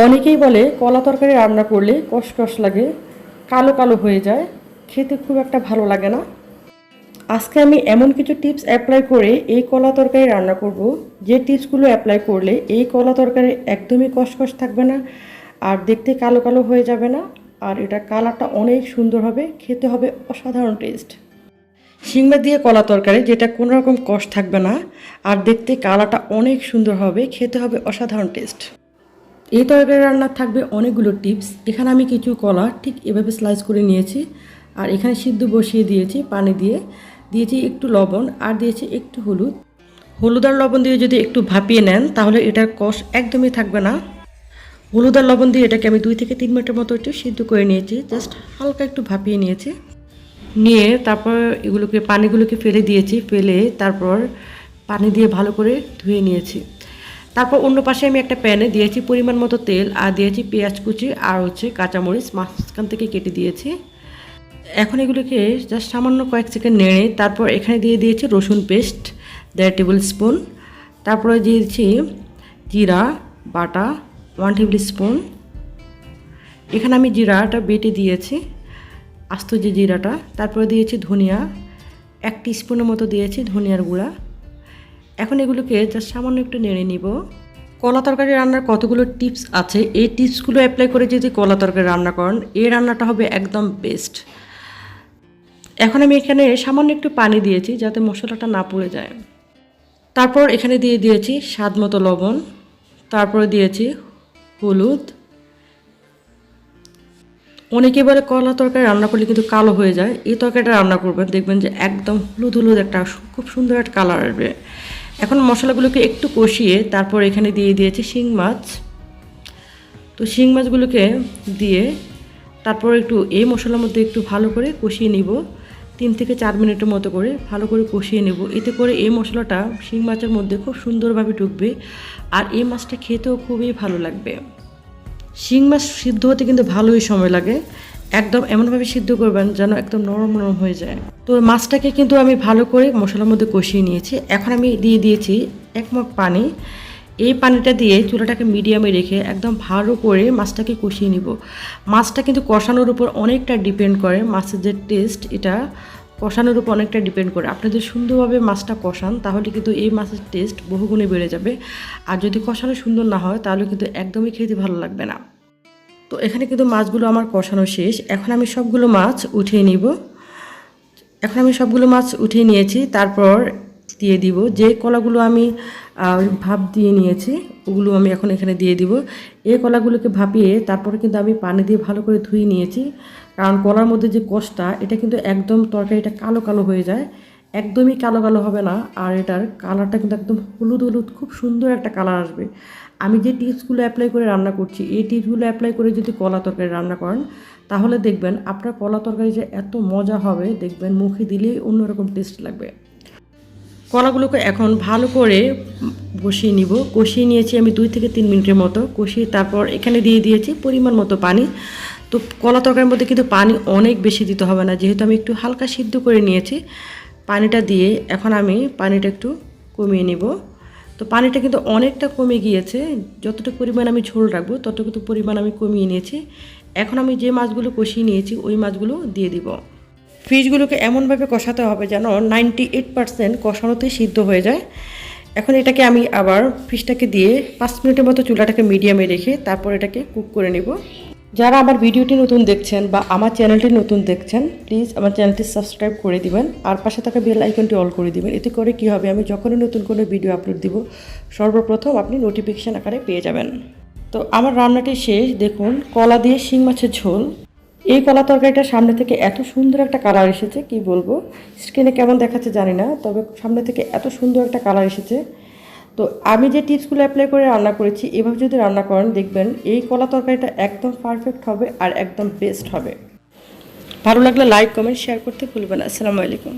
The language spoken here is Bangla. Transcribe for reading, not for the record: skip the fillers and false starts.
অনেকেই বলে কলা তরকারি রান্না করলে কষকষ লাগে, কালো কালো হয়ে যায়, খেতে খুব একটা ভালো লাগে না। আজকে আমি এমন কিছু টিপস অ্যাপ্লাই করে এই কলা তরকারি রান্না করব, যে টিপসগুলো অ্যাপ্লাই করলে এই কলা তরকারি একদমই কষকষ থাকবে না, আর দেখতে কালো কালো হয়ে যাবে না, আর এটা কালারটা অনেক সুন্দর হবে, খেতে হবে অসাধারণ টেস্ট। শিং মাছ দিয়ে কলা তরকারি যেটা কোনো রকম কষ থাকবে না, আর দেখতে কালারটা অনেক সুন্দর হবে, খেতে হবে অসাধারণ টেস্ট। এই তরকারি রান্নার থাকবে অনেকগুলো টিপস। এখানে আমি কিছু কলা ঠিক এভাবে স্লাইস করে নিয়েছি, আর এখানে সিদ্ধ বসিয়ে দিয়েছি পানি দিয়ে, দিয়েছি একটু লবণ, আর দিয়েছি একটু হলুদ। হলুদ আর লবণ দিয়ে যদি একটু ভাপিয়ে নেন তাহলে এটার কষ একদমই থাকবে না। হলুদ আর লবণ দিয়ে এটাকে আমি 2 থেকে 3 মিনিটের মতো একটু সিদ্ধ করে নিয়েছি, জাস্ট হালকা একটু ভাপিয়ে নিয়েছি। নিয়ে তারপর পানিগুলোকে ফেলে দিয়েছি, ফেলে তারপর পানি দিয়ে ভালো করে ধুয়ে নিয়েছি। তারপর অন্য পাশে আমি একটা প্যানে দিয়েছি পরিমাণ মতো তেল, আর দিয়েছি পেঁয়াজ কুচি, আর কাঁচামরিচ মাঝখান থেকে কেটে দিয়েছি। এখন এগুলোকে জাস্ট সামান্য কয়েক সেকেন্ড নেড়ে তারপর এখানে দিয়ে দিয়েছি রসুন পেস্ট 1.5 টেবিল স্পুন। তারপরে দিয়েছি জিরা বাটা 1 টেবিল স্পুন। এখানে আমি জিরাটা বেটে দিয়েছি, আস্ত যে জিরাটা। তারপরে দিয়েছি ধনিয়া 1 টিস্পুনের মতো দিয়েছি ধনিয়ার গুঁড়া। এখন এগুলোকে জাস্ট সামান্য একটু নেড়ে নিব। কলা তরকারি রান্নার কতগুলো টিপস আছে, এই টিপসগুলো অ্যাপ্লাই করে যদি কলা তরকারি রান্না করেন এই রান্নাটা হবে একদম বেস্ট। এখন আমি এখানে সামান্য একটু পানি দিয়েছি যাতে মশলাটা না পুড়ে যায়। তারপর এখানে দিয়ে দিয়েছি স্বাদ মতো লবণ, তারপরে দিয়েছি হলুদ। অনেকে বলে কলা তরকারি রান্না করলে কিন্তু কালো হয়ে যায়, এই তরকারিটা রান্না করবেন দেখবেন যে একদম হলুদ হলুদ একটা খুব সুন্দর একটা কালার আসবে। এখন মশলাগুলোকে একটু কষিয়ে তারপর এখানে দিয়ে দিয়েছি শিং মাছ। তো শিং মাছগুলোকে দিয়ে তারপর একটু এই মশলার মধ্যে একটু ভালো করে কষিয়ে নিব, 3 থেকে 4 মিনিটের মতো করে ভালো করে কষিয়ে নেব। এতে করে এই মশলাটা শিং মাছের মধ্যে খুব সুন্দরভাবে ঢুকবে, আর এই মাছটা খেতেও খুবই ভালো লাগবে। শিং মাছ সিদ্ধ হতে কিন্তু ভালোই সময় লাগে, একদম এমনভাবে সিদ্ধ করবেন যেন একদম নরম নরম হয়ে যায়। তো মাছটাকে কিন্তু আমি ভালো করে মশলার মধ্যে কষিয়ে নিয়েছি। এখন আমি দিয়ে দিয়েছি 1 মগ পানি। এই পানিটা দিয়ে চুলাটাকে মিডিয়ামে রেখে একদম ভালো করে মাছটাকে কষিয়ে নিব। মাছটা কিন্তু কষানোর উপর অনেকটা ডিপেন্ড করে, মাছের যে টেস্ট এটা কষানোর উপর অনেকটা ডিপেন্ড করে। আপনি যদি সুন্দরভাবে মাছটা কষান তাহলে কিন্তু এই মাছের টেস্ট বহুগুণে বেড়ে যাবে, আর যদি কষানো সুন্দর না হয় তাহলে কিন্তু একদমই খেতে ভালো লাগবে না। তো এখানে কিন্তু মাছগুলো আমার কষানো শেষ। এখন আমি সবগুলো মাছ উঠিয়ে নিব। উঠিয়ে নিয়েছি, তারপর দিয়ে দিব যে কলাগুলো আমি ভাপ দিয়ে নিয়েছি, ওগুলো আমি এখন এখানে দিয়ে দিব। এই কলাগুলোকে ভাপিয়ে তারপরে কিন্তু আমি পানি দিয়ে ভালো করে ধুয়ে নিয়েছি, কারণ কলার মধ্যে যে কষটা এটা কিন্তু একদম তরকারিটা কালো কালো হয়ে যায়, একদমই কালো কালো হবে না, আর এটার কালারটা কিন্তু একদম হলুদ হলুদ খুব সুন্দর একটা কালার আসবে। আমি যে টিপসগুলো অ্যাপ্লাই করে রান্না করছি এই টিপসগুলো অ্যাপ্লাই করে যদি কলা তরকারি রান্না করেন তাহলে দেখবেন আপনার কলা তরকারি যে এত মজা হবে, দেখবেন মুখে দিলেই অন্যরকম টেস্ট লাগবে। কলাগুলোকে এখন ভালো করে কষিয়ে নিয়েছি আমি 2 থেকে 3 মিনিটের মতো কষিয়ে তারপর এখানে দিয়ে দিয়েছি পরিমাণ মতো পানি। তো কলা তরকারির মধ্যে কিন্তু পানি অনেক বেশি দিতে হবে না, যেহেতু আমি একটু হালকা সিদ্ধ করে নিয়েছি। পানিটা দিয়ে এখন আমি পানিটা একটু কমিয়ে নেব। তো পানিটা কিন্তু অনেকটা কমে গিয়েছে, যতটুকু পরিমাণ আমি ঝোল রাখবো ততটুকু পরিমাণ আমি কমিয়ে নিয়েছি। এখন আমি যে মাছগুলো কষিয়ে নিয়েছি ওই মাছগুলো দিয়ে দিব। ফিশগুলোকে এমনভাবে কষাতে হবে যেন 98% কষানোতেই সিদ্ধ হয়ে যায়। এখন এটাকে আমি আবার ফিশটাকে দিয়ে 5 মিনিটের মতো চুলাটাকে মিডিয়ামে রেখে তারপর এটাকে কুক করে নেব। যারা আমার ভিডিওটি নতুন দেখছেন বা আমার চ্যানেলটি নতুন দেখছেন প্লিজ আমার চ্যানেলটি সাবস্ক্রাইব করে দিবেন, আর পাশে থাকা বেল আইকনটি অল করে দিবেন। এতে করে কী হবে, আমি যখনই নতুন কোনো ভিডিও আপলোড দিব সর্বপ্রথম আপনি নোটিফিকেশান আকারে পেয়ে যাবেন। তো আমার রান্নাটি শেষ। দেখুন কলা দিয়ে শিং মাছের ঝোল। এই কলা তরকারিটা সামনে থেকে এত সুন্দর একটা কালার এসেছে, কি বলবো, স্ক্রিনে কেমন দেখাচ্ছে জানি না, তবে সামনে থেকে এত সুন্দর একটা কালার এসেছে। তো আমি যে টিপসগুলো অ্যাপ্লাই করে রান্না করেছি এভাবে যদি রান্না করেন দেখবেন এই কলা তরকারিটা একদম পারফেক্ট হবে আর একদম বেস্ট হবে। ভালো লাগলে লাইক কমেন্ট শেয়ার করতে ভুলবেন না। আসসালামু আলাইকুম।